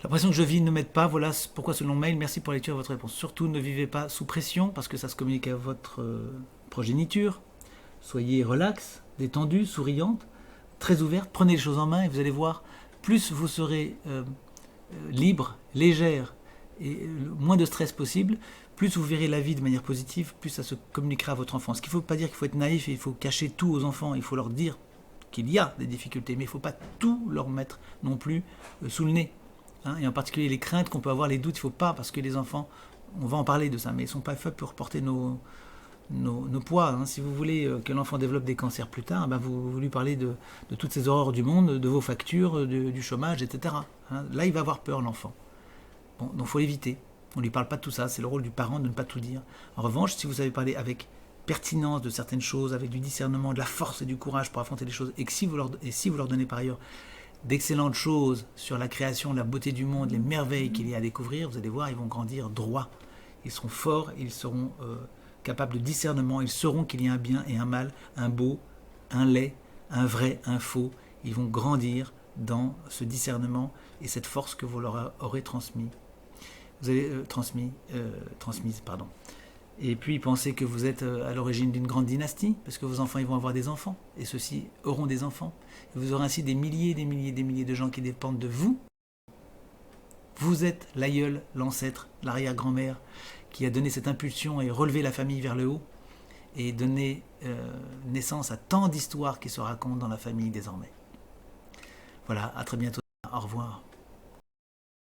La pression que je vis ne m'aide pas, voilà pourquoi ce long mail, merci pour la lecture de votre réponse. Surtout ne vivez pas sous pression, parce que ça se communique à votre progéniture. Soyez relax, détendu, souriante, très ouverte, prenez les choses en main et vous allez voir, plus vous serez libre, légère et moins de stress possible, plus vous verrez la vie de manière positive, plus ça se communiquera à votre enfant. Ce qu'il ne faut pas dire qu'il faut être naïf et il faut cacher tout aux enfants, il faut leur dire qu'il y a des difficultés, mais il ne faut pas tout leur mettre non plus sous le nez. Hein, et en particulier les craintes qu'on peut avoir, les doutes, il ne faut pas, parce que les enfants, on va en parler de ça, mais ils ne sont pas faits pour porter nos poids. Hein. Si vous voulez que l'enfant développe des cancers plus tard, ben vous lui parlez de toutes ces horreurs du monde, de vos factures, du chômage, etc. Hein. Là, il va avoir peur, l'enfant. Bon, donc il faut l'éviter. On ne lui parle pas de tout ça, c'est le rôle du parent de ne pas tout dire. En revanche, si vous savez parler avec pertinence de certaines choses, avec du discernement, de la force et du courage pour affronter les choses, et que si vous leur donnez par ailleurs d'excellentes choses sur la création, la beauté du monde, les merveilles qu'il y a à découvrir, vous allez voir, ils vont grandir droits. Ils seront forts, ils seront capables de discernement, ils sauront qu'il y a un bien et un mal, un beau, un laid, un vrai, un faux. Ils vont grandir dans ce discernement et cette force que vous leur aurez transmise. Vous avez transmise, pardon. Et puis pensez que vous êtes à l'origine d'une grande dynastie, parce que vos enfants ils vont avoir des enfants, et ceux-ci auront des enfants. Et vous aurez ainsi des milliers, des milliers, des milliers de gens qui dépendent de vous. Vous êtes l'aïeul, l'ancêtre, l'arrière-grand-mère qui a donné cette impulsion et relevé la famille vers le haut et donné naissance à tant d'histoires qui se racontent dans la famille désormais. Voilà, à très bientôt. Au revoir.